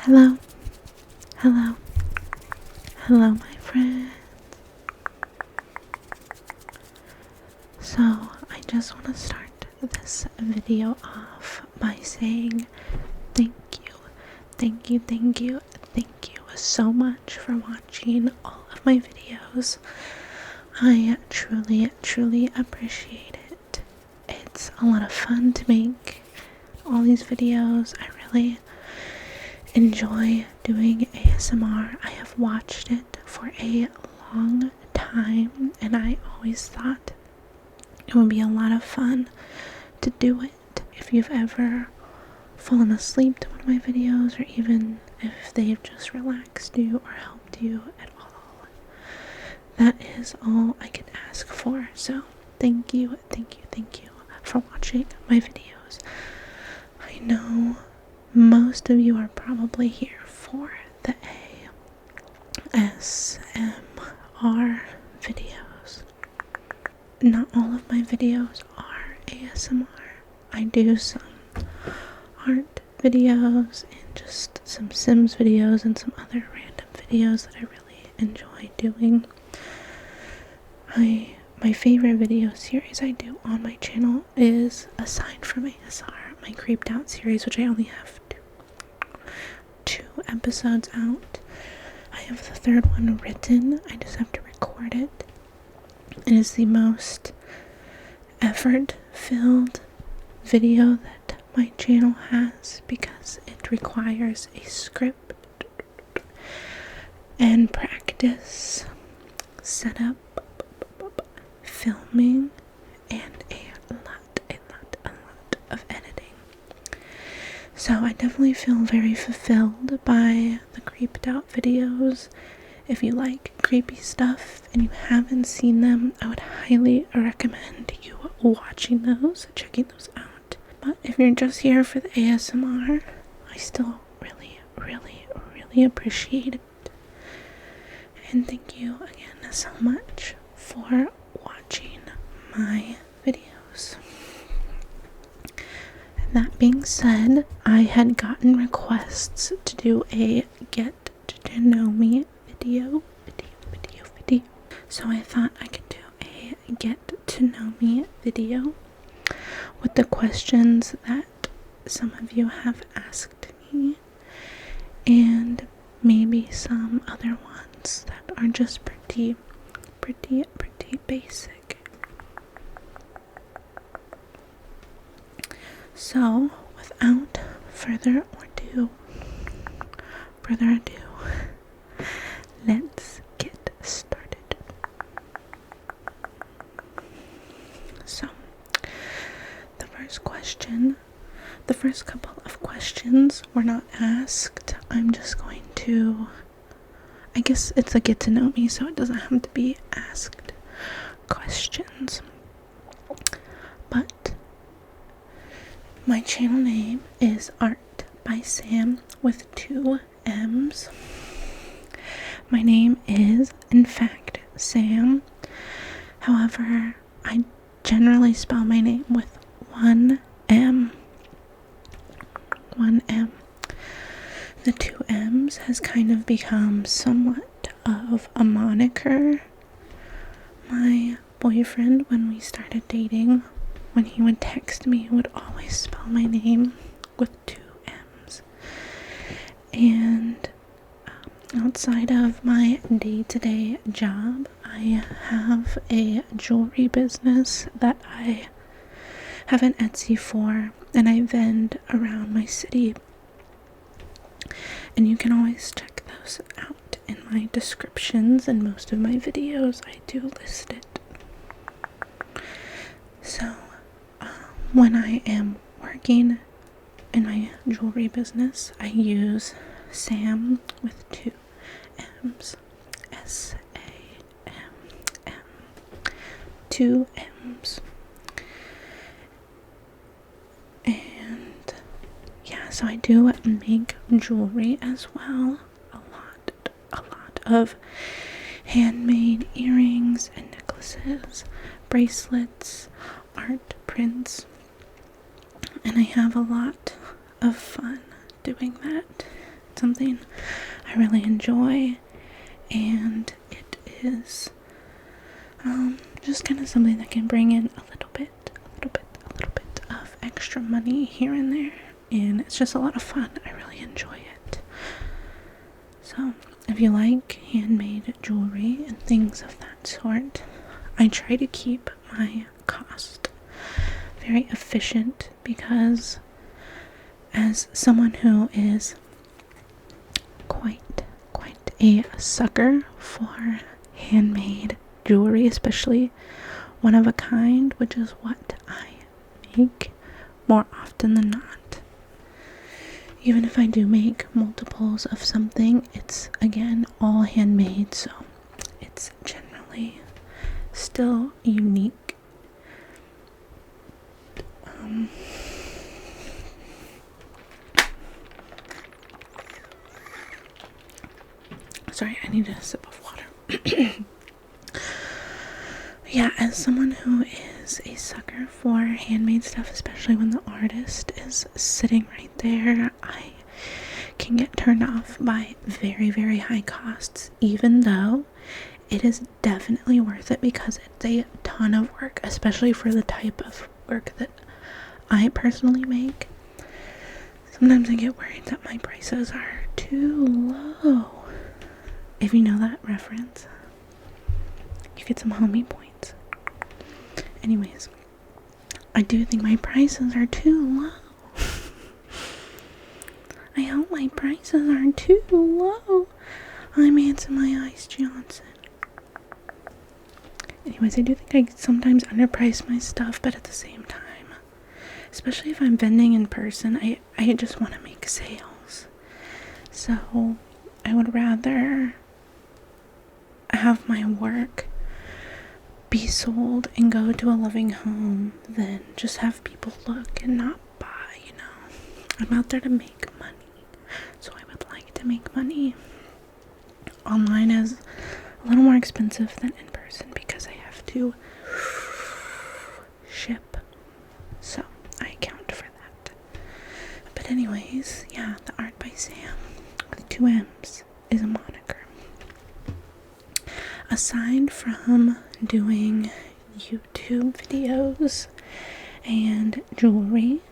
Hello, hello, hello, my friends. So, I just want to start this video off by saying thank you, thank you, thank you, thank you so much for watching all of my videos. I truly, truly appreciate it. It's a lot of fun to make all these videos. I really enjoy doing ASMR. I have watched it for a long time and I always thought it would be a lot of fun to do it. If you've ever fallen asleep to one of my videos, or even if they've just relaxed you or helped you at all, that is all I can ask for. So thank you, thank you, thank you for watching my videos. I know most of you are probably here for the ASMR videos. Not all of my videos are ASMR. I do some art videos and just some Sims videos and some other random videos that I really enjoy doing. My favorite video series I do on my channel is, aside from ASR, my Creeped Out series, which I only have two episodes out. I have the third one written. I just have to record it. It is the most effort-filled video that my channel has because it requires a script and practice, setup, filming, and a lot of editing. So I definitely feel very fulfilled by the Creeped Out videos. If you like creepy stuff and you haven't seen them, I would highly recommend you watching those, checking those out. But if you're just here for the ASMR, I still really appreciate it. And thank you again so much for watching my videos. That being said, I had gotten requests to do a get to know me video. So I thought I could do a get to know me video with the questions that some of you have asked me, and maybe some other ones that are just pretty basic. So without further ado, let's get started. So the first couple of questions were not asked. I'm just going to, I guess it's a get to know me, so it doesn't have to be asked questions. But my channel name is Art by Sam with 2 M's. My name is, in fact, Sam. However, I generally spell my name with 1 M. 1 M. The 2 M's has kind of become somewhat of a moniker. My boyfriend, when we started dating, when he would text me, would always spell my name with 2 M's. And outside of my day-to-day job, I have a jewelry business that I have an Etsy for, and I vend around my city. And you can always check those out in my descriptions, and most of my videos I do list it. So when I am working in my jewelry business, I use Sam with 2 M's. SAMM. 2 M's. And yeah, so I do make jewelry as well. A lot of handmade earrings and necklaces, bracelets, art prints, and I have a lot of fun doing that. something I really enjoy, and it is just kind of something that can bring in a little bit of extra money here and there, and it's just a lot of fun. I really enjoy it. So if you like handmade jewelry and things of that sort, I try to keep my cost very efficient, because as someone who is quite a sucker for handmade jewelry, especially one of a kind, which is what I make more often than not. Even if I do make multiples of something, it's again all handmade, so it's generally still unique. Sorry, I need a sip of water. Yeah, as someone who is a sucker for handmade stuff, especially when the artist is sitting right there, I can get turned off by very, very high costs, even though it is definitely worth it, because it's a ton of work, especially for the type of work that I personally make. Sometimes I get worried that my prices are too low. If you know that reference, you get some homie points. Anyways, I do think my prices are too low. I hope my prices aren't too low. I'm Anson My Ice Johnson. Anyways, I do think I sometimes underprice my stuff, but at the same time, especially if I'm vending in person, I just want to make sales. So I would rather have my work be sold and go to a loving home than just have people look and not buy, I'm out there to make money, so I would like to make money. Online is a little more expensive than in person because I have to ship, so I account for that. But anyways, yeah, the Art by Sam with 2 M's is a moniker. Aside from doing YouTube videos and jewelry,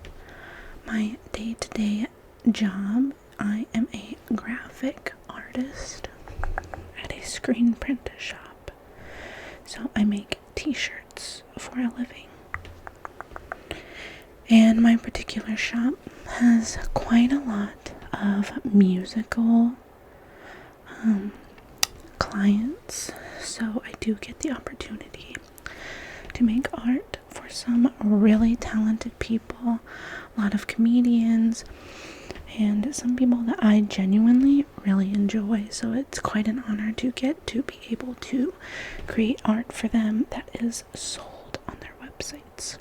my day-to-day job, I am a graphic artist at a screen print shop. So I make t-shirts for a living. And my particular shop has quite a lot of musical clients, so I do get the opportunity to make art for some really talented people, a lot of comedians, and some people that I genuinely really enjoy. So it's quite an honor to get to be able to create art for them that is sold on their websites.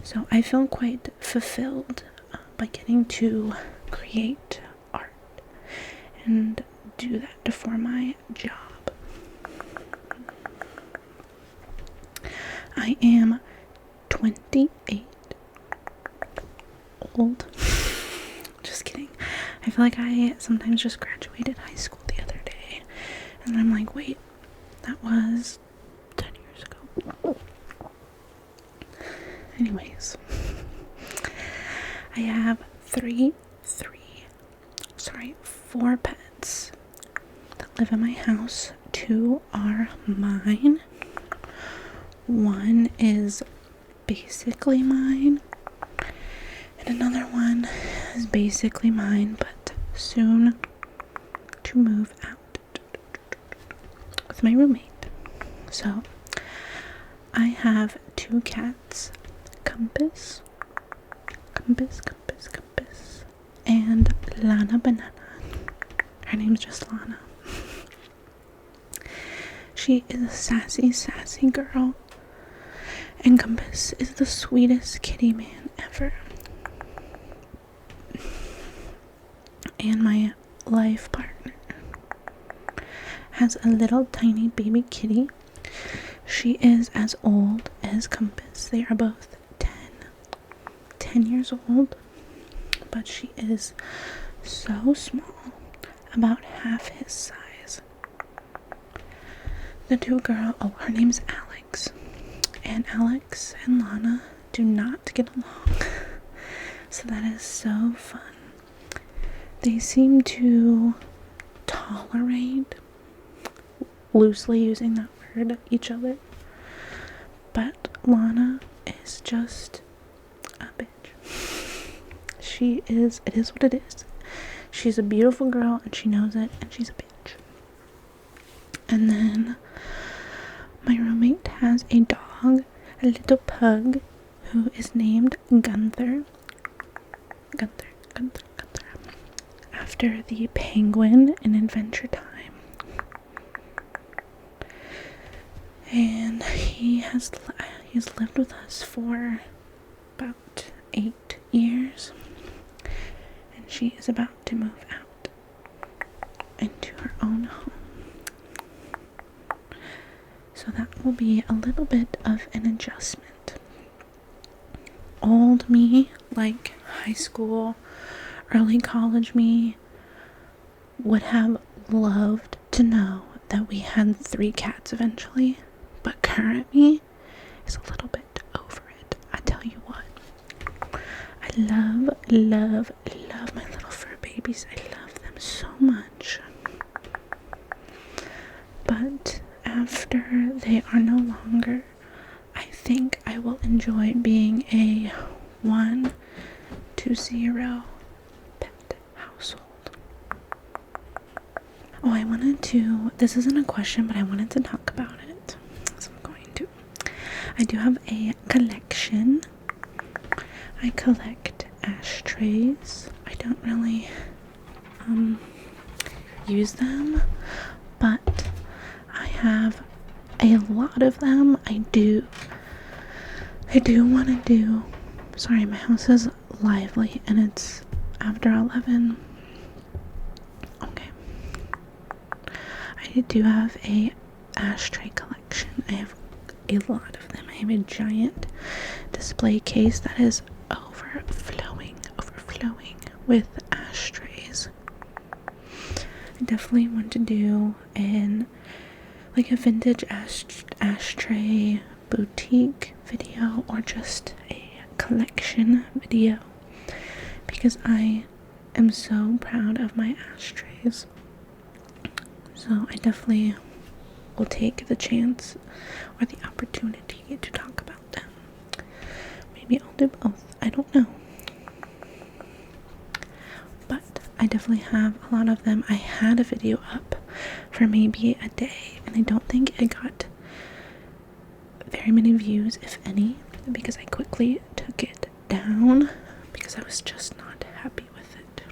So I feel quite fulfilled by getting to create art and do that for my job. I am 28 old. Just kidding. I feel like I sometimes just graduated high school the other day, and I'm like, wait, that was 10 years ago. Anyways, I have four pets that live in my house. 2 are mine. 1 is basically mine, and another one is basically mine, but soon to move out with my roommate. So I have 2 cats, Compass, and Lana Banana. Her name's just Lana. She is a sassy girl, and Compass is the sweetest kitty man ever. And my life partner has a little tiny baby kitty. She is as old as Compass. They are both 10 years old, but she is so small, about half his size. The two girls, oh, her name's Alex. And Alex and Lana do not get along. So that is so fun. They seem to tolerate, loosely using that word, each other. But Lana is just a bitch. It is what it is. She's a beautiful girl and she knows it, and she's a bitch. And then my roommate has a dog, a little pug, who is named Gunther. Gunther. After the penguin in Adventure Time. And he's lived with us for about 8 years. And she is about to move out into her own home. So that will be a little bit of an adjustment. Old me, like high school, early college me, would have loved to know that we had 3 cats eventually, but current me is a little bit over it. I tell you what, I love my little fur babies. I love them so much. But after they are no longer, I think I will enjoy being a 1 to 0 pet household. Oh, this isn't a question, but I wanted to talk about it, so I'm going to. I do have a collection. I collect ashtrays. I don't really use them, but I have a lot of them. I do want to do. Sorry, my house is lively and it's after 11. Okay. I do have a ashtray collection. I have a lot of them. I have a giant display case that is overflowing with ashtrays. I definitely want to do a vintage ashtray boutique video, or just a collection video, because I am so proud of my ashtrays. So I definitely will take the chance or the opportunity to talk about them. Maybe I'll do both. I don't know. But I definitely have a lot of them. I had a video up for maybe a day, and I don't think it got very many views, if any, because I quickly took it down because I was just not happy with it.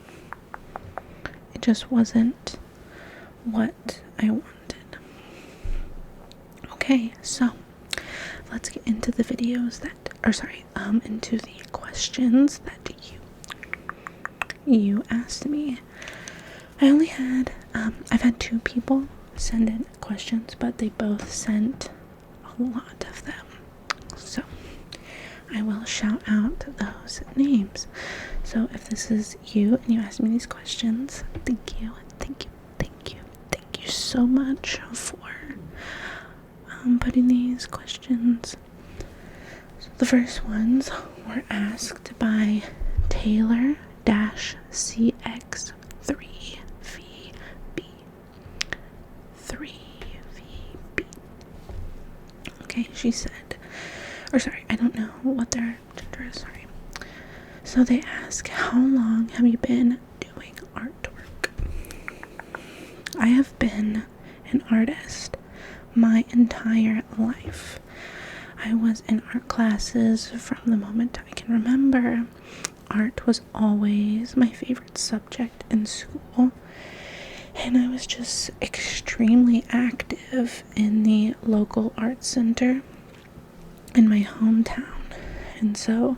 It just wasn't what I wanted. Okay, so let's get into the videos into the questions that you asked me. I've had 2 people send in questions, but they both sent a lot of them. So I will shout out those names. So if this is you and you asked me these questions, thank you so much for putting these questions. So the first ones were asked by Taylor-CX3VB. 3VB. Okay, she said, I don't know what their gender is, sorry. So they ask, how long have you been doing artwork? I have been an artist my entire life. I was in art classes from the moment I can remember. Art was always my favorite subject in school, and I was just extremely active in the local art center in my hometown. And so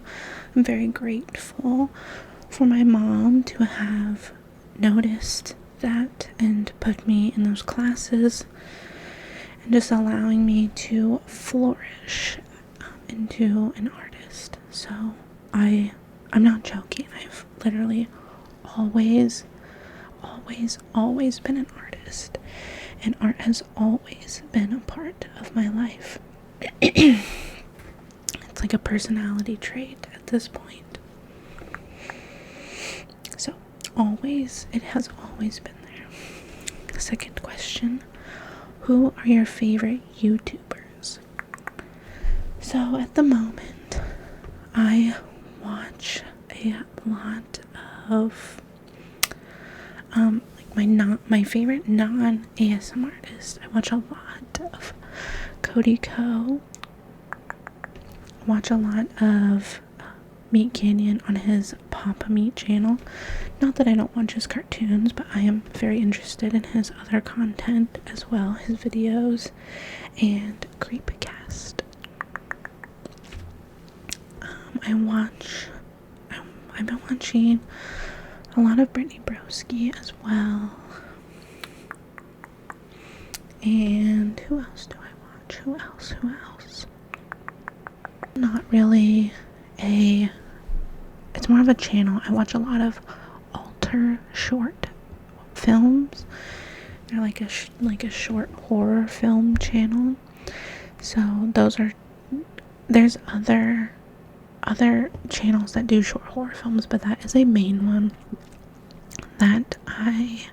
I'm very grateful for my mom to have noticed that and put me in those classes, and just allowing me to flourish into an artist. So I'm not joking. I've literally always been an artist, and art has always been a part of my life. It's like a personality trait at this point. So, it has always been there. Second question, who are your favorite YouTubers? So, at the moment, I watch a lot of my favorite non-ASM artist. I watch a lot of Cody Co. Watch a lot of Meat Canyon on his Papa Meat channel. Not that I don't watch his cartoons, but I am very interested in his other content as well, his videos, and Creepcast. I've been watching a lot of Brittany Broski as well. And who else do I watch? Who else? Not really it's more of a channel. I watch a lot of alter short films. They're like a short horror film channel. So there's other channels that do short horror films, but that is a main one that I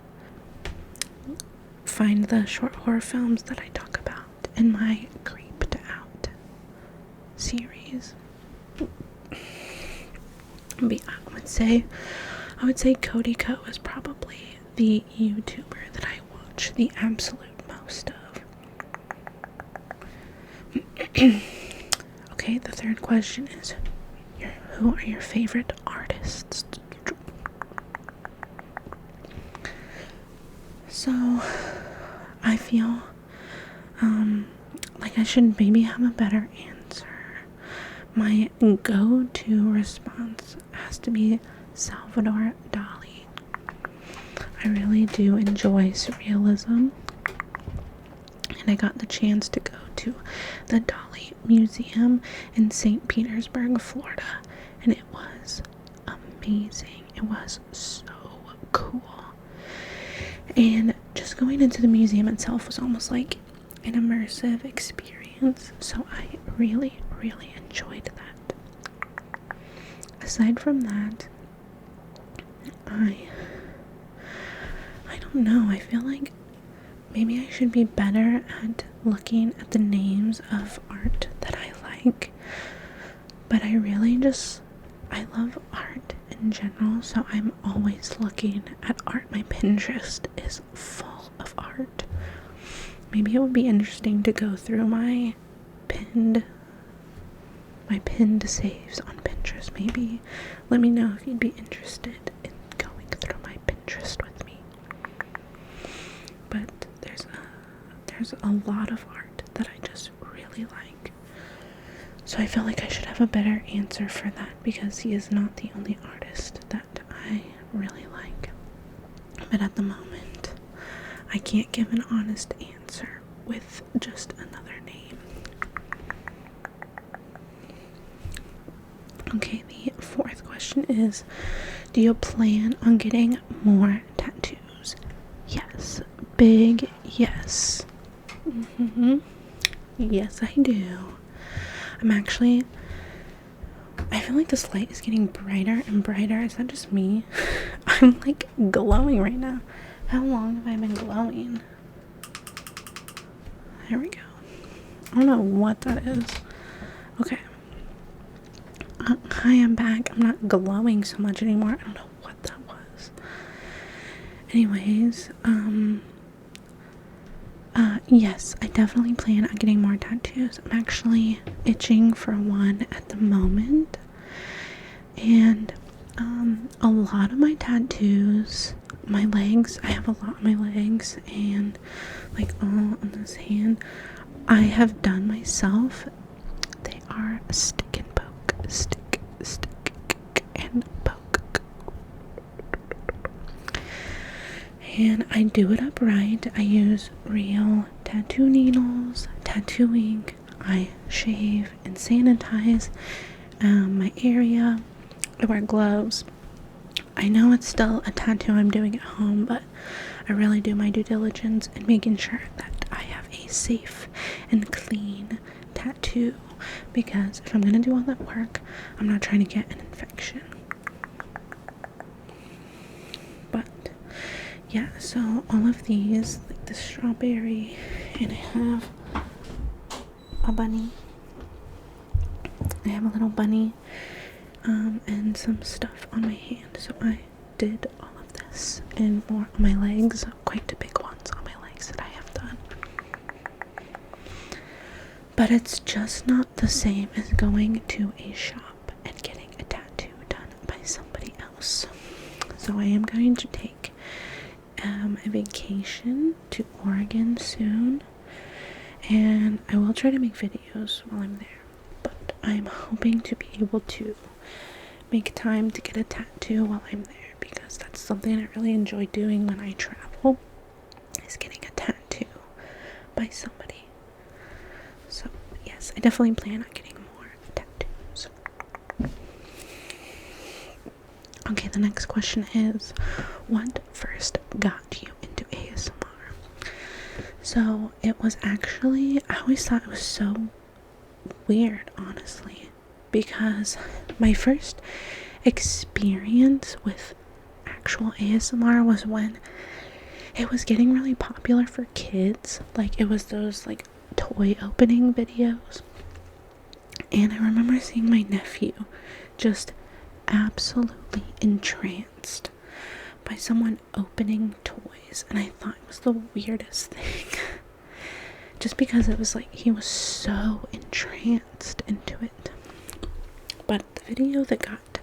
find the short horror films that I talk about in my Creeped Out series. But I would say Cody Co is probably the YouTuber that I watch the absolute most of. Okay, the third question is, who are your favorite artists? So, I feel like I should maybe have a better answer. My go-to response has to be Salvador Dali. I really do enjoy surrealism, and I got the chance to go to the Dali Museum in St. Petersburg, Florida, and it was amazing. It was so cool. And just going into the museum itself was almost like an immersive experience, so I really enjoyed that. Aside from that, I don't know, I feel like maybe I should be better at looking at the names of art that I like, but I love art in general, so I'm always looking at art. My Pinterest is full of art. Maybe it would be interesting to go through my pinned saves on Pinterest. Maybe let me know if you'd be interested in going through my Pinterest with me. But there's a lot of art that I just really like. So I feel like I should have a better answer for that, because he is not the only artist that I really like. But at the moment, I can't give an honest answer with just another name. Okay, the fourth question is, do you plan on getting more tattoos? Yes. Big yes. Yes, I do. I feel like this light is getting brighter and brighter. Is that just me? I'm like glowing right now. How long have I been glowing? There we go. I don't know what that is. Okay. Hi, I'm back. I'm not glowing so much anymore. I don't know what that was. Anyways, yes, I definitely plan on getting more tattoos. I'm actually itching for one at the moment. And, a lot of my tattoos, my legs, I have a lot on my legs, and, like, all on this hand, I have done myself. They are stick and poke, stick, and poke. And I do it upright. I use real tattoo needles, tattoo ink. I shave and sanitize my area. I wear gloves. I know it's still a tattoo I'm doing at home, but I really do my due diligence in making sure that I have a safe and clean tattoo, because if I'm gonna do all that work, I'm not trying to get an infection. But yeah, so all of these, like the strawberry, and I have a bunny. I have a little bunny, and some stuff on my hand. So I did all of this and more on my legs, quite the big ones on my legs that I have done. But it's just not the same as going to a shop and getting a tattoo done by somebody else. So I am going to take a vacation to Oregon soon, and I will try to make videos while I'm there, but I'm hoping to be able to make time to get a tattoo while I'm there, because that's something I really enjoy doing when I travel, is getting a tattoo by somebody. So yes, I definitely plan on getting more tattoos. Okay, the next question is, what first got you into ASMR? So it was actually, I always thought it was so weird, honestly, because my first experience with actual ASMR was when it was getting really popular for kids. Like, it was those like toy opening videos, and I remember seeing my nephew just absolutely entranced by someone opening toys, and I thought it was the weirdest thing. Just because it was like he was so entranced into it. But the video that got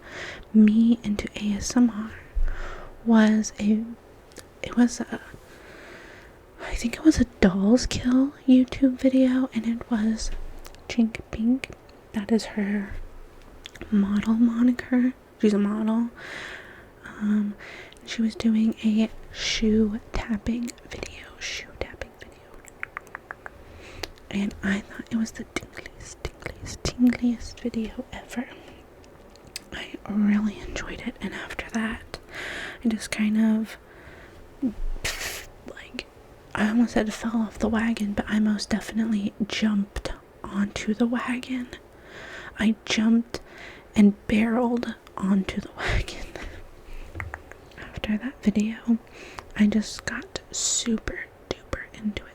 me into ASMR was I think it was a Dolls Kill YouTube video, and it was Chink Pink. That is her model moniker. She's a model. She was doing a shoe tapping video. And I thought it was the tingliest video ever. I really enjoyed it, and after that, I just kind of, like, I almost said fell off the wagon, but I most definitely jumped onto the wagon. I jumped and barreled onto the wagon. After that video, I just got super duper into it.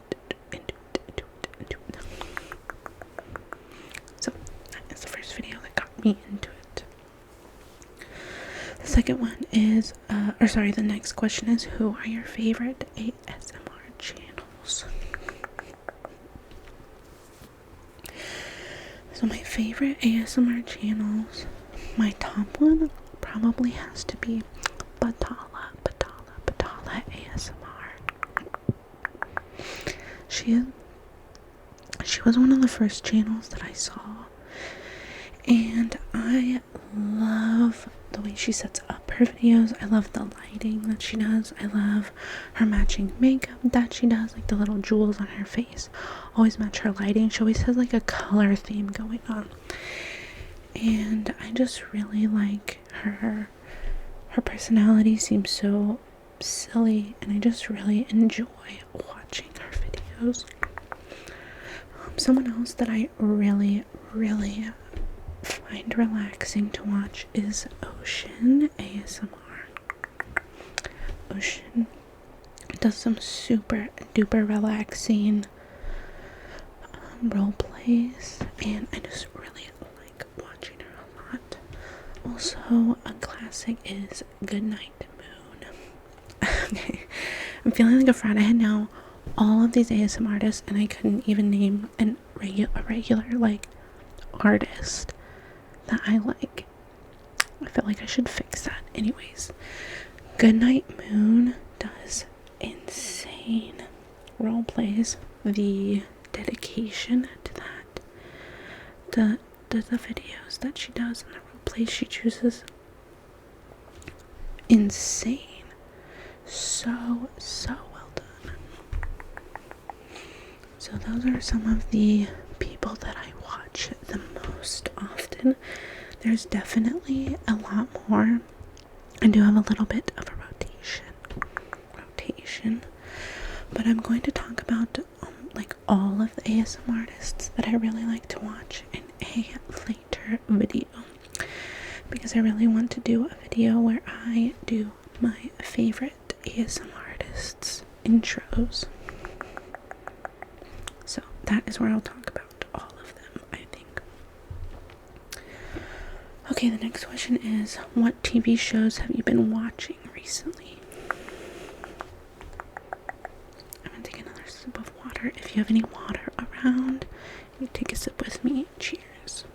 So that is the first video that got me into it. The second one is, the next question is, who are your favorite ASMR channels? So my favorite ASMR channels, my top one probably has to be Batala ASMR. She was one of the first channels that I saw, and I love the way she sets up her videos. I love the lighting that she does. I love her matching makeup that she does, like the little jewels on her face always match her lighting. She always has like a color theme going on, and I just really like her personality seems so silly, and I just really enjoy watching her videos. Someone else that I really find relaxing to watch is Ocean ASMR. Ocean does some super duper relaxing role plays, and I just really like watching her a lot. Also, a classic is Goodnight Moon. Okay, I'm feeling like a fraud. I had now all of these ASMR artists, and I couldn't even name a regular like artist that I like. I feel like I should fix that. Anyways, Goodnight Moon does insane role plays. The dedication to that, the videos that she does and the role plays she chooses, insane. So well done. So those are some of the people that I watch the most often. There's definitely a lot more. I do have a little bit of a rotation, but I'm going to talk about like all of the ASMR artists that I really like to watch in a later video, because I really want to do a video where I do my favorite ASMR artists intros. So that is where I'll talk about all of them, I think. Okay, the next question is, what TV shows have you been watching recently? I'm gonna take another sip of water. If you have any water around, you take a sip with me. Cheers.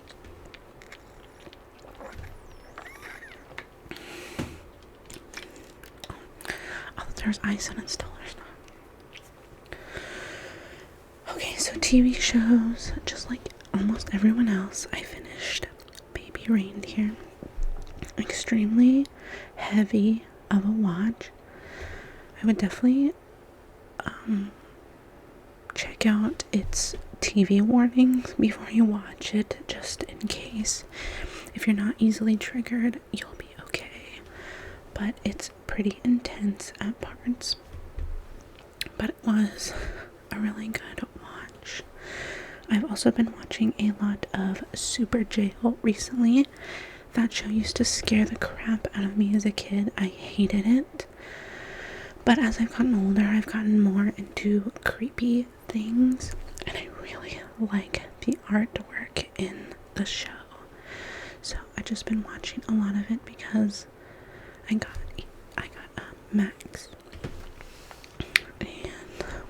Oh, there's ice and it's still there's not. Okay, so TV shows, just like almost everyone else, I finished Baby Reindeer. Extremely heavy of a watch. I would definitely check out its TV warnings before you watch it, just in case. If you're not easily triggered, you'll be okay. But it's pretty intense at parts. But it was a really good watch. I've also been watching a lot of Super Jail recently. That show used to scare the crap out of me as a kid. I hated it. But as I've gotten older, I've gotten more into creepy things, and I really like the artwork in the show. So I've just been watching a lot of it because I got Max, and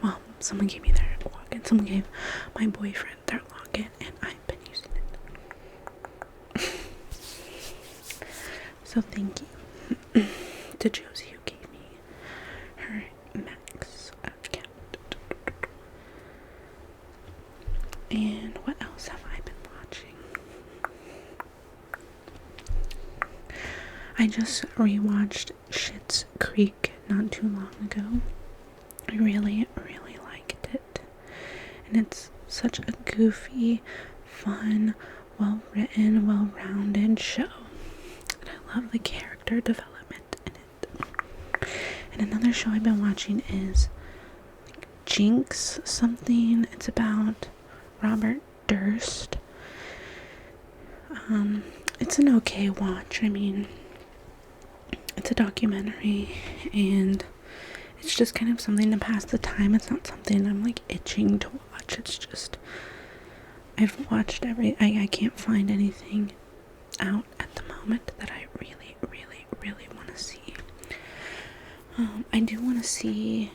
well, someone gave me their login. Someone gave my boyfriend their login, and I've been using it. So thank you to Josie who gave me her Max account. And what else have I been watching? I just rewatched Schitt's Creek not too long ago. I really liked it. And it's such a goofy, fun, well-written, well-rounded show. And I love the character development in it. And another show I've been watching is like Jinx something. It's about Robert Durst. It's an okay watch. I mean, it's a documentary, and it's just kind of something to pass the time. It's not something I'm like itching to watch. It's just, I've watched I can't find anything out at the moment that I really want to see. I do want to see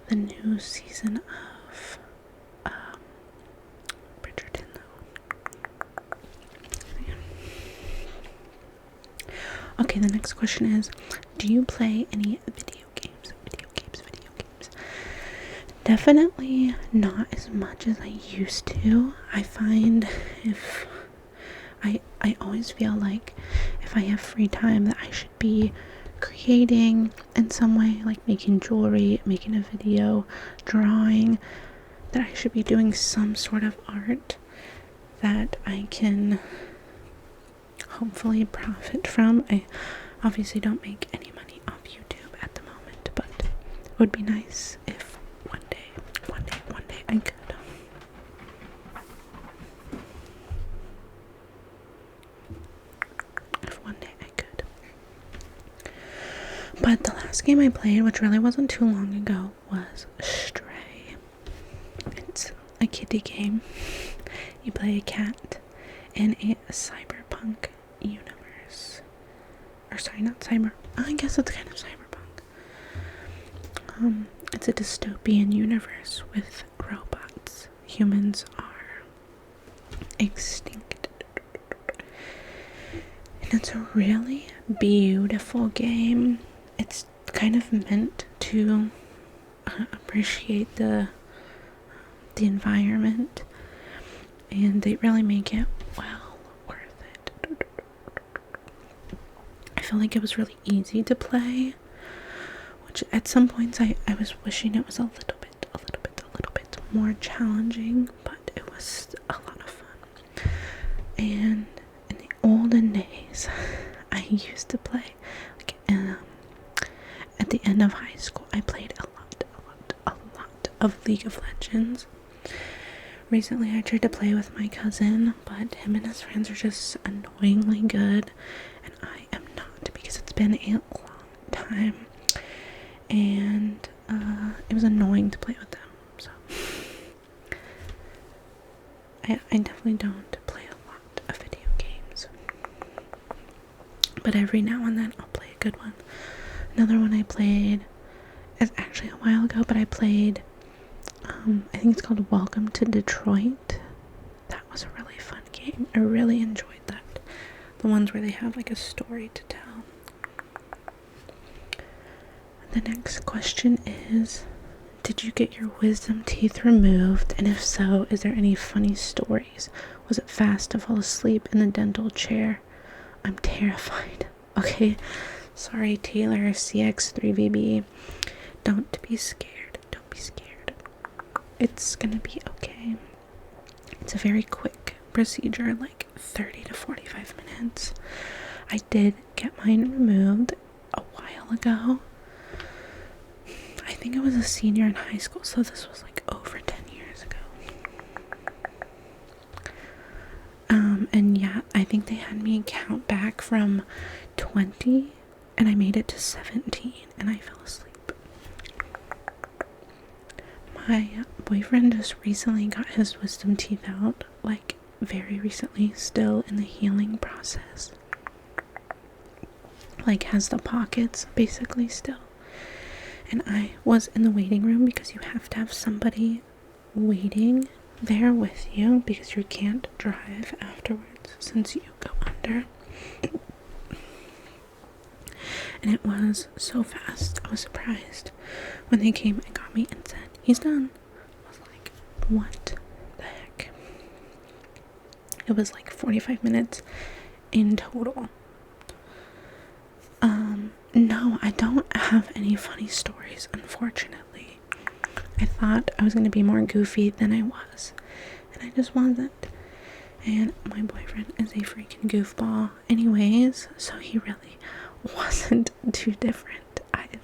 the new season of Bridgerton, though. Yeah. Okay, the next question is, do you play any video games? Definitely not as much as I used to. I find if I always feel like if I have free time that I should be creating in some way, like making jewelry, making a video, drawing, that I should be doing some sort of art that I can hopefully profit from. I obviously don't make any money off YouTube at the moment, but it would be nice if one day I could. But the last game I played, which really wasn't too long ago, was Stray. It's a kiddie game. You play a cat in a cyberpunk universe. Or sorry, not cyber. I guess it's kind of cyberpunk. It's a dystopian universe with robots. Humans are extinct. And it's a really beautiful game. It's kind of meant to appreciate the environment, and they really make it well worth it. I feel like it was really easy to play, which at some points I was wishing it was a little bit more challenging, but it was a lot of fun. And in the olden days, I used to play the end of high school, I played a lot of League of Legends. Recently, I tried to play with my cousin, but him and his friends are just annoyingly good, and I am not, because it's been a long time, and it was annoying to play with them, so I definitely don't play a lot of video games, but every now and then I'll play a good one. Another one I played is actually a while ago, but I played I think it's called Welcome to Detroit. That was a really fun game. I really enjoyed that. The ones where they have like a story to tell. The next question is, did you get your wisdom teeth removed? And if so, is there any funny stories? Was it fast to fall asleep in the dental chair? I'm terrified. Okay, sorry Taylor, CX3VB. Don't be scared. Don't be scared. It's gonna be okay. It's a very quick procedure, like 30 to 45 minutes. I did get mine removed a while ago. I think I was a senior in high school, so this was like over 10 years ago. And yeah, I think they had me count back from 20, and I made it to 17, and I fell asleep. My boyfriend just recently got his wisdom teeth out, like very recently, still in the healing process. Like has the pockets basically still. And I was in the waiting room because you have to have somebody waiting there with you because you can't drive afterwards since you go under. And it was so fast. I was surprised when they came and got me and said, he's done. I was like, what the heck? It was like 45 minutes in total. No, I don't have any funny stories, unfortunately. I thought I was going to be more goofy than I was, and I just wasn't. And my boyfriend is a freaking goofball anyways, so he really wasn't too different either.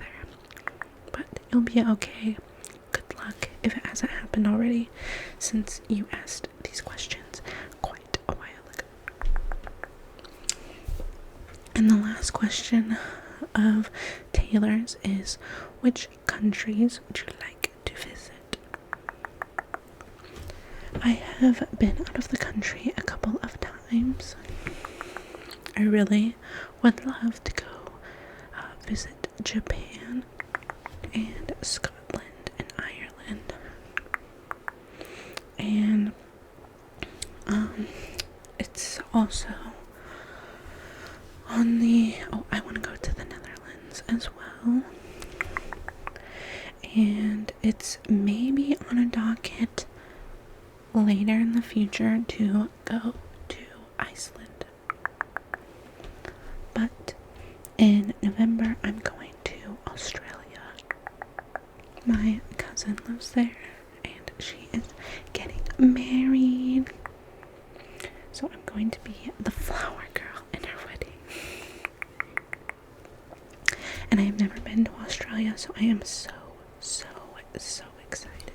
But you'll be okay. Good luck if it hasn't happened already, since you asked these questions quite a while ago. And the last question of Taylor's is, which countries would you like to visit? I have been out of the country a couple of times. I really would love to go visit Japan and Scotland and Ireland. And it's also on the I want to go to the Netherlands as well, and it's maybe on a docket later in the future to go to Iceland, but in November I'm going to Australia. My cousin lives there and she is getting married, so I'm going to be the flower girl in her wedding. And I have never been to Australia, so I am so excited.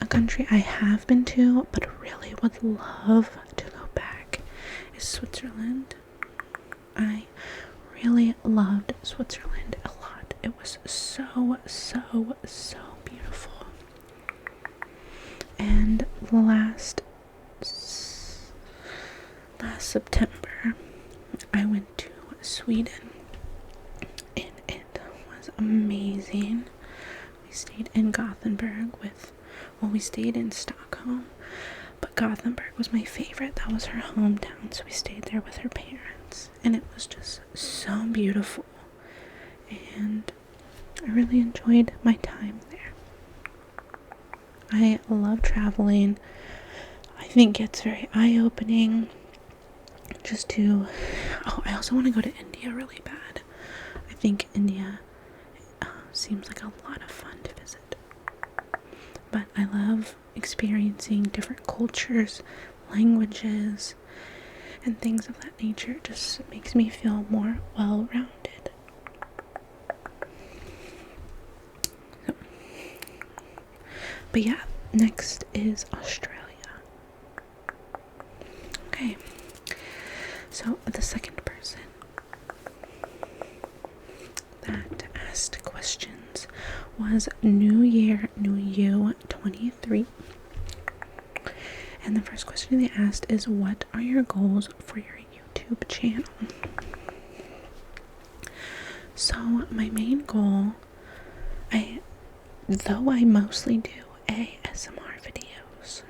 A country I have been to, but really would love to go back, is Switzerland. I really loved Switzerland a lot. It was so beautiful. And last September, I went to Sweden, and it was amazing. We stayed in Gothenburg we stayed in Stockholm, but Gothenburg was my favorite. That was her hometown, so we stayed there with her parents, and it was just so beautiful, and I really enjoyed my time there. I love traveling. I think it's very eye-opening just to I also want to go to India really bad. I think India seems like a lot of fun to visit. But I love experiencing different cultures, languages, and things of that nature. It just makes me feel more well-rounded. But yeah, next is Australia. Okay, so the second person that asked questions was New Year, New You 23. And the first question they asked is, what are your goals for your YouTube channel? So my main goal, though I mostly do ASMR videos,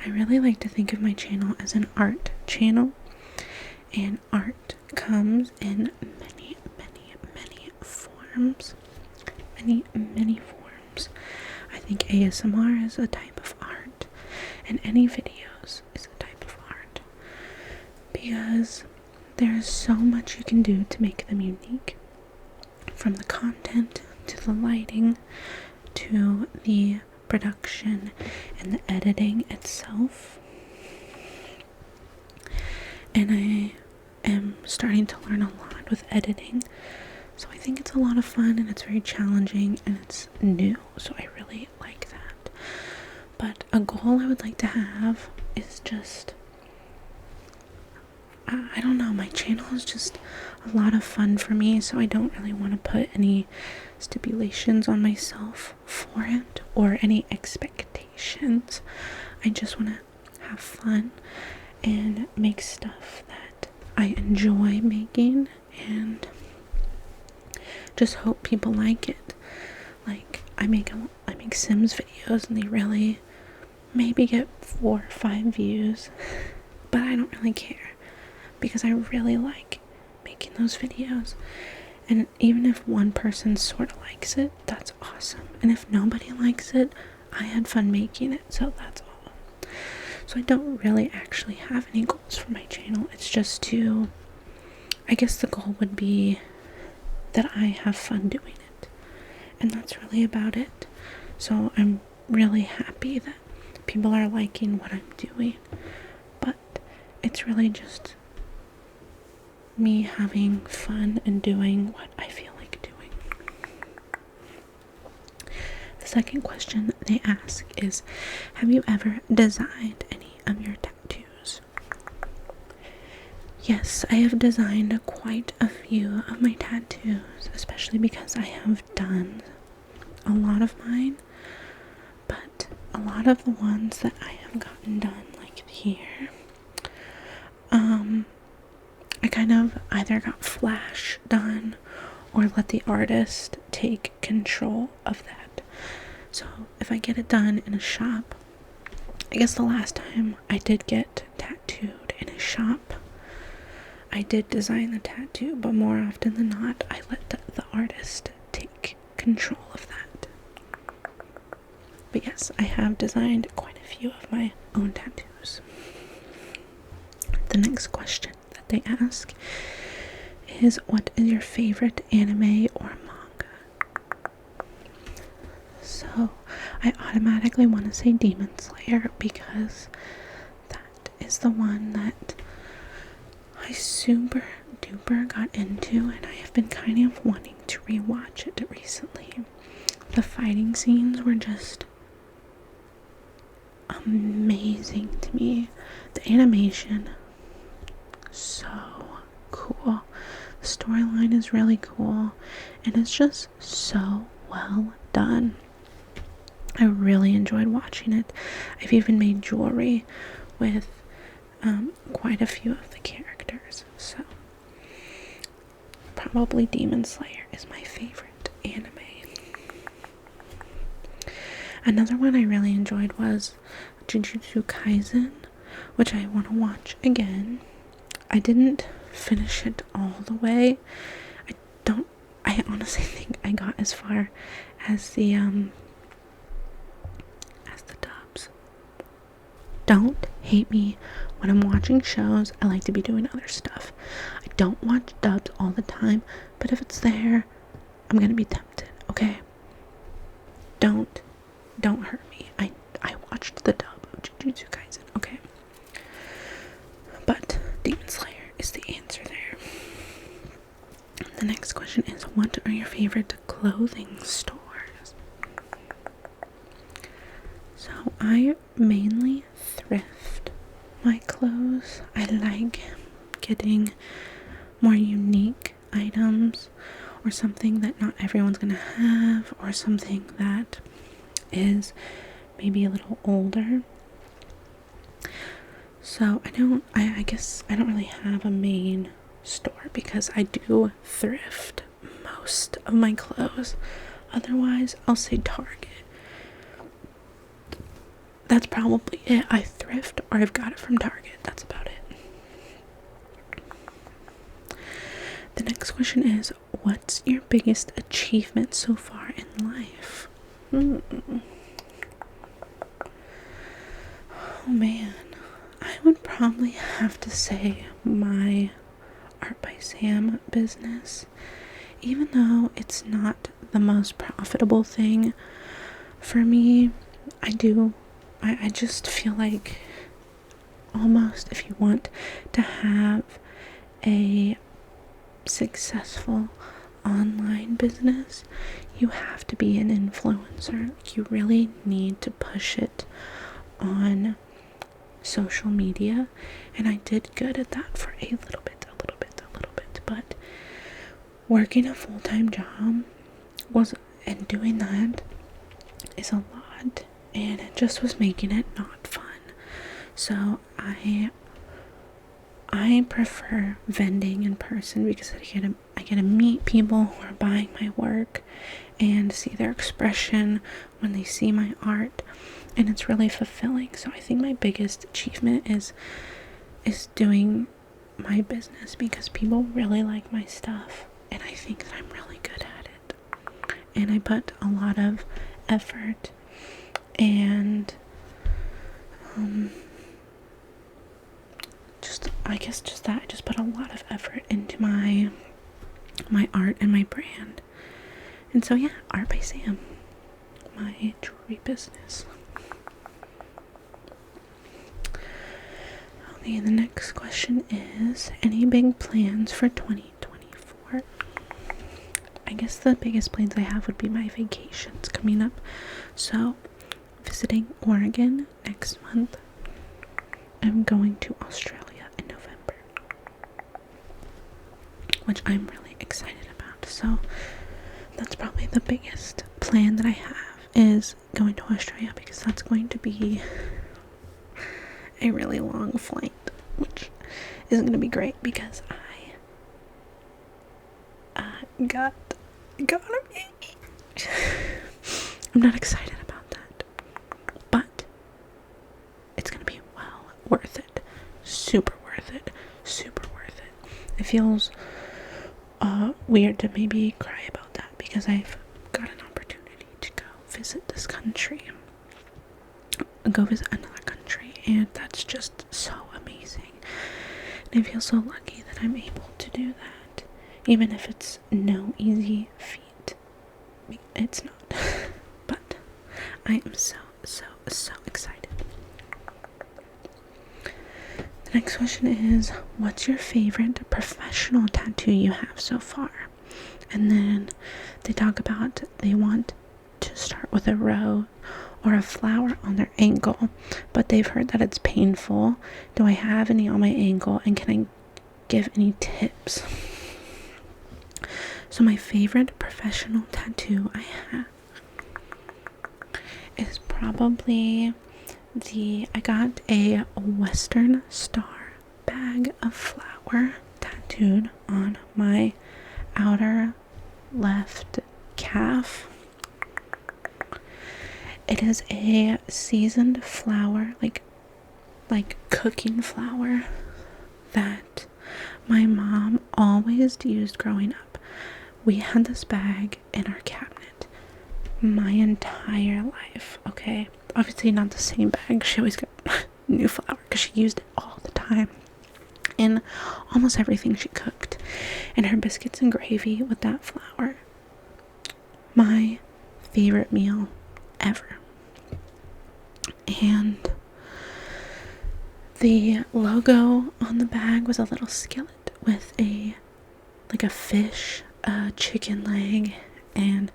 I really like to think of my channel as an art channel, and art comes in many forms. Many forms. I think ASMR is a type of art, and any videos is a type of art, because there's so much you can do to make them unique, from the content to the lighting to the production and the editing itself. And I am starting to learn a lot with editing, so I think it's a lot of fun, and it's very challenging, and it's new, so I really like that. But a goal I would like to have is just, I don't know, my channel is just a lot of fun for me, so I don't really want to put any stipulations on myself for it or any expectations. I just want to have fun and make stuff that I enjoy making, and just hope people like it. Like, I make Sims videos, and they really maybe get 4 or 5 views, but I don't really care, because I really like making those videos. And even if one person sort of likes it, that's awesome. And if nobody likes it, I had fun making it, so that's all. So I don't really actually have any goals for my channel. It's just to, I guess the goal would be that I have fun doing it, and that's really about it. So I'm really happy that people are liking what I'm doing, but it's really just me having fun and doing what I feel like doing. The second question they ask is, have you ever designed any of your tattoos? Yes, I have designed quite a few of my tattoos, especially because I have done a lot of mine, but a lot of the ones that I have gotten done, like here, I kind of either got flash done or let the artist take control of that. So if I get it done in a shop, I guess the last time I did get tattooed in a shop, I did design the tattoo, but more often than not, I let the artist take control of that. But yes, I have designed quite a few of my own tattoos. The next question that they ask is, what is your favorite anime or manga? So I automatically want to say Demon Slayer, because that is the one that I super duper got into, and I have been kind of wanting to rewatch it recently. The fighting scenes were just amazing to me. The animation, so cool. The storyline is really cool, and it's just so well done. I really enjoyed watching it. I've even made jewelry with quite a few of the characters, so probably Demon Slayer is my favorite anime. Another one I really enjoyed was Jujutsu Kaisen, which I want to watch again. I didn't finish it all the way. I honestly think I got as far as the dubs. Don't hate me. When I'm watching shows, I like to be doing other stuff. I don't watch dubs all the time, but if it's there, I'm gonna be tempted, okay? Don't hurt me. I watched the dub of Jujutsu Kaisen, okay? But Demon Slayer is the answer there. The next question is, what are your favorite clothing stores? So I mainly thrift my clothes. I like getting more unique items, or something that not everyone's gonna have, or something that is maybe a little older. So I guess I don't really have a main store because I do thrift most of my clothes. Otherwise, I'll say Target. That's probably it. I thrift or I've got it from Target. That's about it. The next question is, what's your biggest achievement so far in life? Oh man, I would probably have to say my Art by Sam business. Even though it's not the most profitable thing for me, I just feel like, almost, if you want to have a successful online business, you have to be an influencer. You really need to push it on social media, and I did good at that for a little bit, but working a full-time job and doing that is a lot, and it just was making it not fun. So I prefer vending in person because I get to meet people who are buying my work and see their expression when they see my art, and it's really fulfilling. So I think my biggest achievement is doing my business because people really like my stuff, and I think that I'm really good at it, and I put a lot of effort and I just put a lot of effort into my art and my brand. And so yeah, Art by Sam, my jewelry business. Okay, the next question is, any big plans for 2024? I guess the biggest plans I have would be my vacations coming up. So, visiting Oregon next month. I'm going to Australia in November, which I'm really excited about. So that's probably the biggest plan that I have, is going to Australia, because that's going to be a really long flight, which isn't going to be great because I got a baby. I'm not excited about that, but it's going to be well worth it. Super worth it. It feels weird to maybe cry about that because I've got an opportunity to go visit this country, go visit another country, and that's just so amazing. And I feel so lucky that I'm able to do that, even if it's no easy feat. It's not, but I am so excited. The next question is, what's your favorite professional tattoo you have so far? And then they talk about they want to start with a rose or a flower on their ankle, but they've heard that it's painful. Do I have any on my ankle, and can I give any tips? So my favorite professional tattoo I have is probably I got a Western Star bag of flour tattooed on my outer left calf. It is a seasoned flour, like cooking flour, that my mom always used growing up. We had this bag in our cabinet my entire life, okay? Obviously not the same bag. She always got new flour because she used it all the time in almost everything she cooked. And her biscuits and gravy with that flour, my favorite meal ever. And the logo on the bag was a little skillet with a fish, a chicken leg, and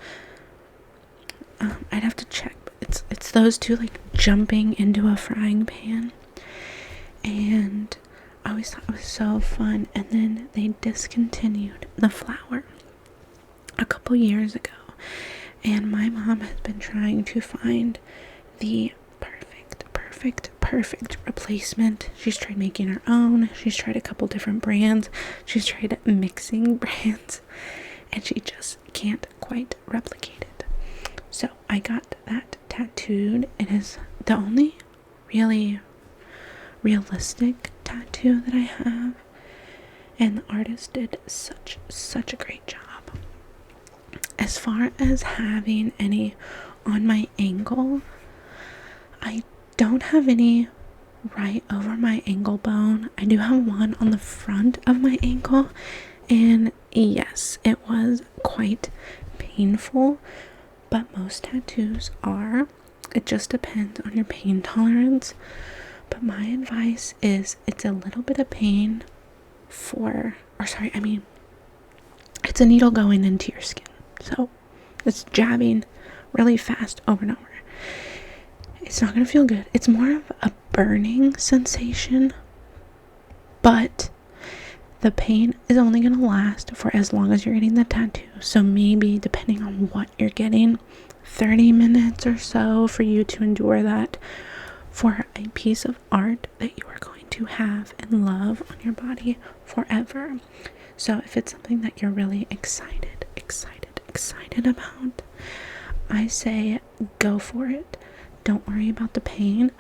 I'd have to check, but it's those two jumping into a frying pan, and I always thought it was so fun. And then they discontinued the flour a couple years ago, and my mom has been trying to find the perfect replacement. She's tried making her own. She's tried a couple different brands. She's tried mixing brands, and she just can't quite replicate it. So I got that tattooed. It is the only really realistic tattoo that I have, and the artist did such a great job. As far as having any on my ankle, I don't have any right over my ankle bone. I do have one on the front of my ankle, and yes, it was quite painful, but most tattoos are. It just depends on your pain tolerance. But my advice is, it's a little bit of pain it's a needle going into your skin. So it's jabbing really fast over and over. It's not going to feel good. It's more of a burning sensation, but the pain is only going to last for as long as you're getting the tattoo. So maybe, depending on what you're getting, 30 minutes or so for you to endure that for a piece of art that you are going to have and love on your body forever. So if it's something that you're really excited about, I say go for it. Don't worry about the pain.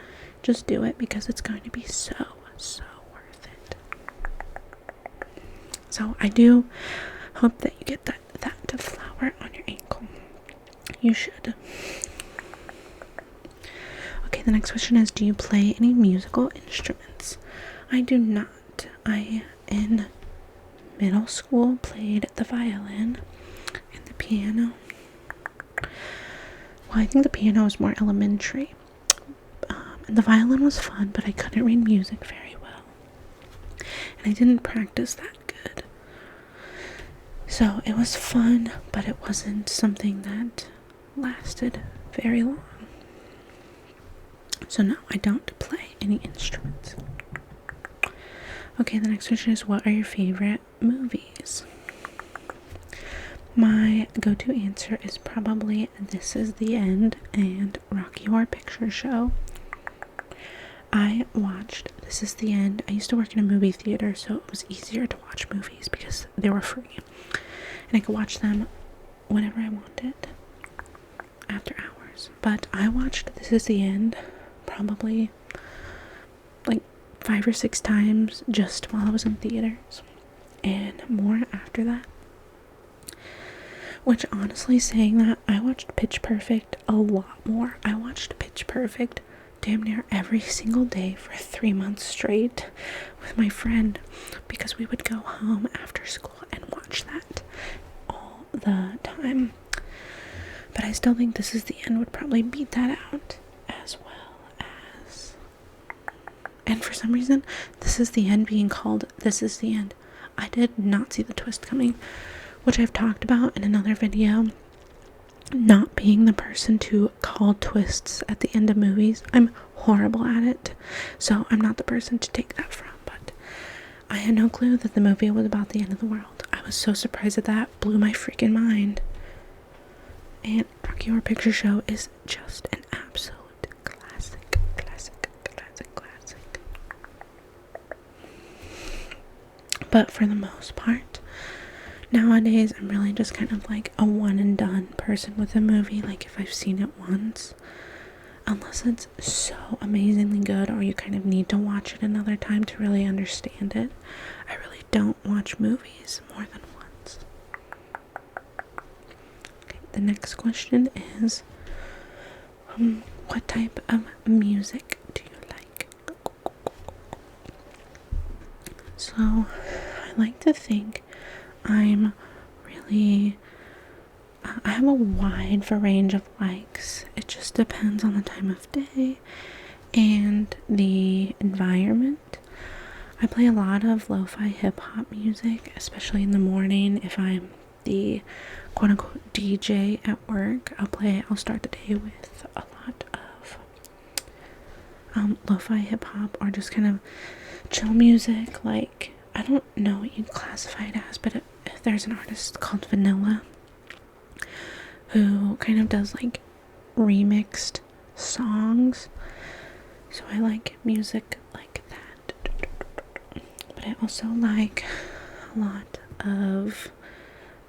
Just do it, because it's going to be so worth it. So I do hope that you get that flower on your ankle. You should. Okay, the next question is, do you play any musical instruments? I do not. I, in middle school, played the violin and the piano. Well, I think the piano was more elementary. And the violin was fun, but I couldn't read music very well. And I didn't practice that good. So it was fun, but it wasn't something that lasted very long. So no, I don't play any instruments. Okay, the next question is, what are your favorite movies? My go-to answer is probably This Is the End and Rocky Horror Picture Show. I watched This Is the End. I used to work in a movie theater, so it was easier to watch movies because they were free. And I could watch them whenever I wanted, after hours. But I watched This Is the End probably like 5 or 6 times just while I was in theaters, and more after that. Which, honestly, saying that, I watched Pitch Perfect a lot more. I watched Pitch Perfect damn near every single day for 3 months straight with my friend, because we would go home after school and watch that all the time. But I still think This Is the End would probably beat that out, as well as... And for some reason, This Is the End being called This Is the End, I did not see the twist coming, which I've talked about in another video. Not being the person to call twists at the end of movies. I'm horrible at it, so I'm not the person to take that from. But I had no clue that the movie was about the end of the world. I was so surprised that that blew my freaking mind. And Rocky Horror Picture Show is just an absolute classic. But for the most part, nowadays, I'm really just kind of like a one and done person with a movie. Like, if I've seen it once, unless it's so amazingly good or you kind of need to watch it another time to really understand it, I really don't watch movies more than once. Okay, the next question is, what type of music do you like? So, I like to think I'm really, I have a wide range of likes. It just depends on the time of day and the environment. I play a lot of lo-fi hip-hop music, especially in the morning. If I'm the quote-unquote DJ at work, I'll start the day with a lot of lo-fi hip-hop or just kind of chill music. Like, I don't know what you'd classify it as, but there's an artist called Vanilla who kind of does like remixed songs, so I like music like that. But I also like a lot of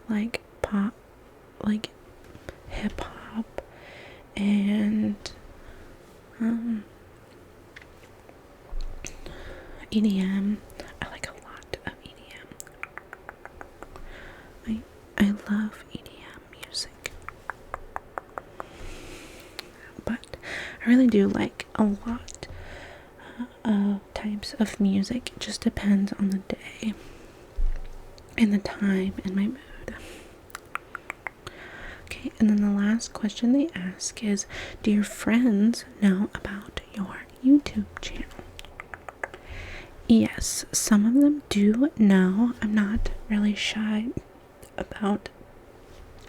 like pop, like hip hop, and EDM. I like a lot of EDM. I love EDM music, but I really do like a lot of types of music. It just depends on the day and the time and my mood. Okay, and then the last question they ask is, do your friends know about your YouTube channel? Yes, some of them do know. I'm not really shy about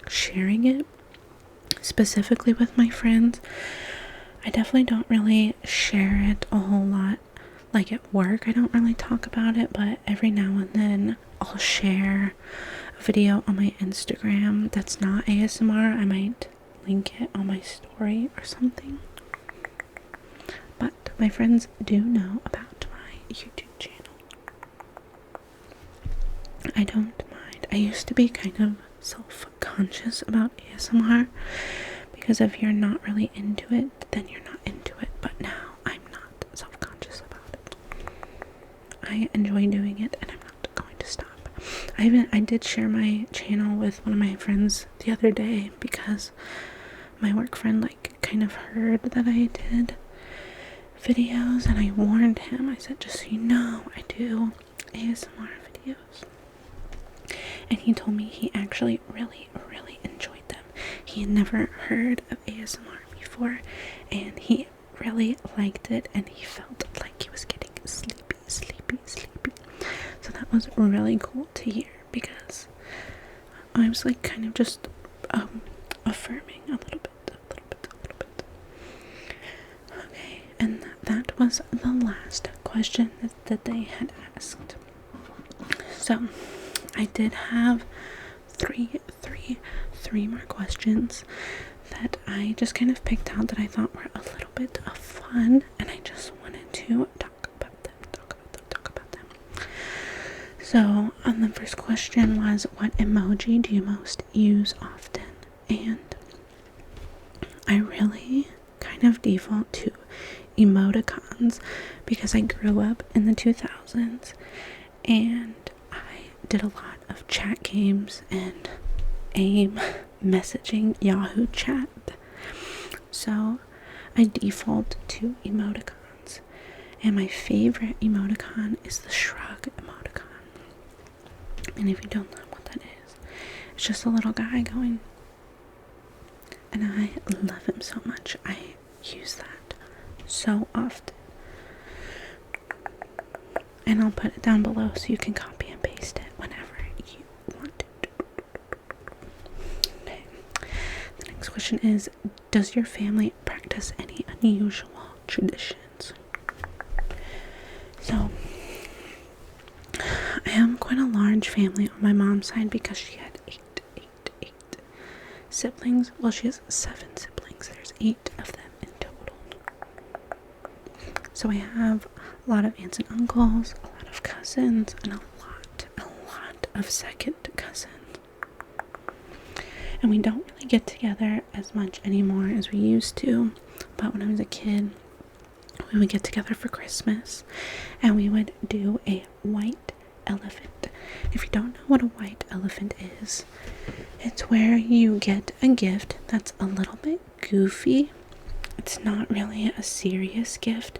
sharing it, specifically with my friends. I definitely don't really share it a whole lot. Like at work, I don't really talk about it, but every now and then I'll share a video on my Instagram that's not ASMR. I might link it on my story or something. But my friends do know about my YouTube channel. I don't mind. I used to be kind of self-conscious about ASMR because if you're not really into it, then you're not into it. But now I'm not self-conscious about it. I enjoy doing it and I'm not going to stop. I did share my channel with one of my friends the other day because my work friend like kind of heard that I did videos, and I warned him. I said, just so you know, I do ASMR videos. And he told me he actually really enjoyed them. He had never heard of ASMR before, and he really liked it, and he felt like he was getting sleepy. So that was really cool to hear, because I was like kind of just affirming a little bit. Okay, and that was the last question that they had asked. So I did have three more questions that I just kind of picked out that I thought were a little bit of fun, and I just wanted to talk about them. So, the first question was, what emoji do you most use often? And I really kind of default to emoticons because I grew up in the 2000s and I did a lot of chat games and AIM messaging, Yahoo chat. So I default to emoticons. And my favorite emoticon is the shrug emoticon. And if you don't know what that is, it's just a little guy going. And I love him so much. I use that so often. And I'll put it down below so you can copy and paste it whenever you want it. Okay. The next question is, does your family practice any unusual traditions? So, I have quite a large family on my mom's side because she had eight siblings. Well, she has 7 siblings. There's 8 of them in total. So I have a lot of aunts and uncles, a lot of cousins, and a lot of second cousins. And we don't really get together as much anymore as we used to. But when I was a kid, we would get together for Christmas and we would do a white elephant. If you don't know what a white elephant is, it's where you get a gift that's a little bit goofy. It's not really a serious gift,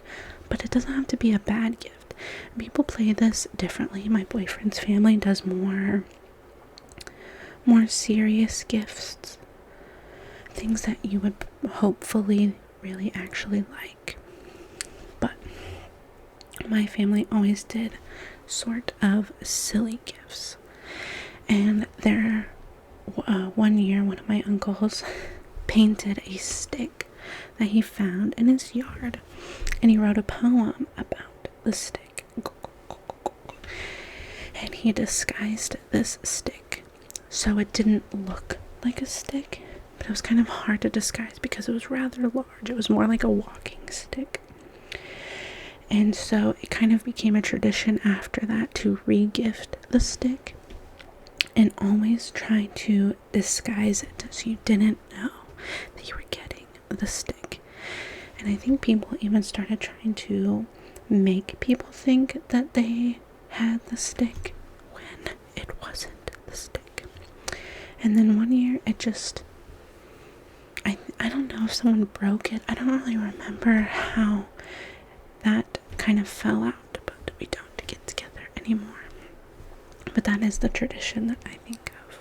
but it doesn't have to be a bad gift. People play this differently. My boyfriend's family does more serious gifts, things that you would hopefully really actually like. But my family always did sort of silly gifts. And one year, one of my uncles painted a stick that he found in his yard, and he wrote a poem about the stick. And he disguised this stick so it didn't look like a stick, but it was kind of hard to disguise because it was rather large. It was more like a walking stick. And so it kind of became a tradition after that to re-gift the stick and always try to disguise it so you didn't know that you were getting the stick. And I think people even started trying to make people think that they had the stick when it wasn't the stick. And then one year it just, I don't know if someone broke it. I don't really remember how that kind of fell out, but we don't get together anymore. But that is the tradition that I think of.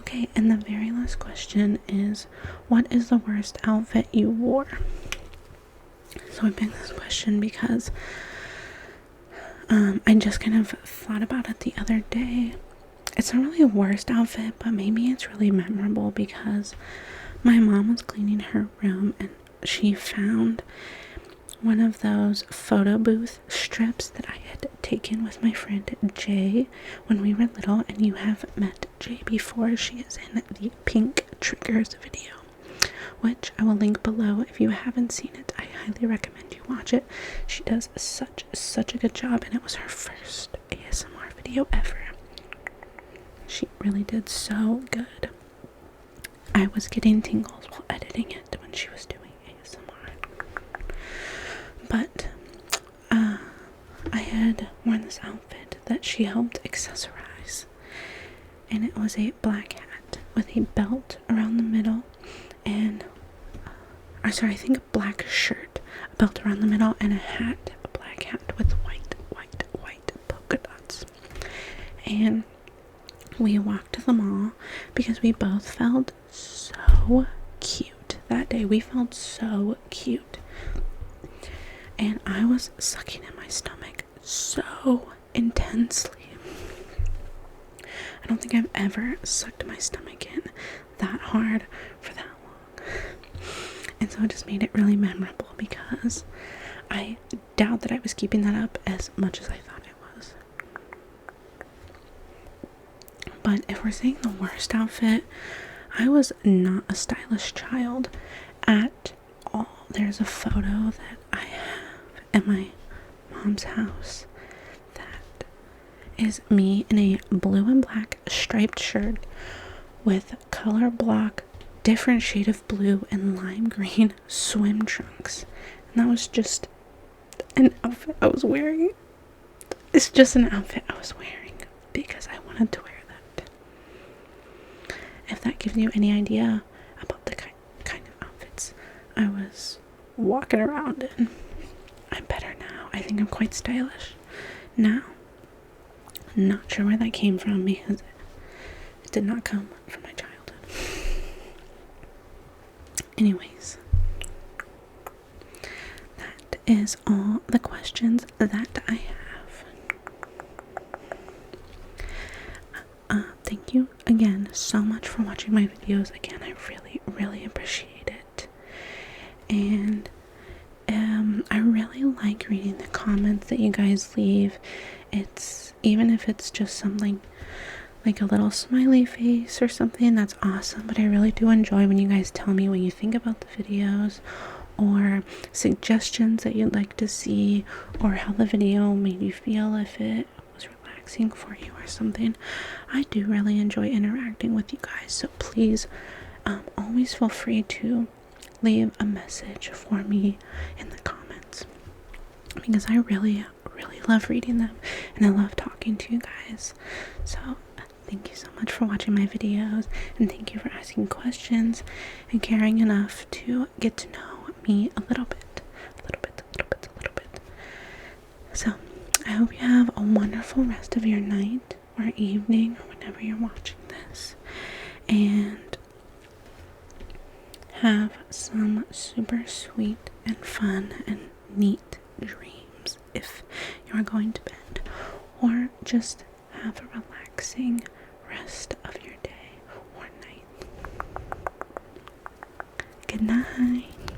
Okay, and the very last question is, what is the worst outfit you wore? So I picked this question because I just kind of thought about it the other day. It's not really a worst outfit, but maybe it's really memorable because my mom was cleaning her room and she found one of those photo booth strips that I had taken with my friend Jay when we were little, and you have met Jay before. She is in the Pink Triggers video, which I will link below. If you haven't seen it, I highly recommend you watch it. She does such a good job, and it was her first ASMR video ever. She really did so good. I was getting tingles while editing it when she was doing ASMR. But I had worn this outfit that she helped accessorize, and it was a black hat with a belt around the middle, and I think a black shirt, a belt around the middle, and a black hat with white polka dots. And we walked to the mall because we both felt so cute that day. We felt so cute. And I was sucking in my stomach so intensely. I don't think I've ever sucked my stomach in that hard for that long. And so it just made it really memorable because I doubt that I was keeping that up as much as I thought I was. But if we're saying the worst outfit, I was not a stylish child at all. There's a photo that I have at my mom's house that is me in a blue and black striped shirt with color block, different shade of blue and lime green swim trunks. And that was just an outfit I was wearing. It's just an outfit I was wearing because I wanted to wear that. If that gives you any idea about the kind of outfits I was walking around in. I'm better now. I think I'm quite stylish now. Not sure where that came from because it did not come from my childhood. Anyways, that is all the questions that I have. Thank you again so much for watching my videos. Again, I really appreciate it. And I really like reading the comments that you guys leave. It's, even if it's just something like a little smiley face or something, that's awesome. But I really do enjoy when you guys tell me what you think about the videos, or suggestions that you'd like to see, or how the video made you feel, if it was relaxing for you or something. I do really enjoy interacting with you guys, so please always feel free to leave a message for me in the comments, because I really love reading them and I love talking to you guys. So thank you so much for watching my videos, and thank you for asking questions and caring enough to get to know me a little bit. So I hope you have a wonderful rest of your night or evening or whenever you're watching this, and have some super sweet and fun and neat dreams if you're going to bed, or just have a relaxing rest of your day or night. night.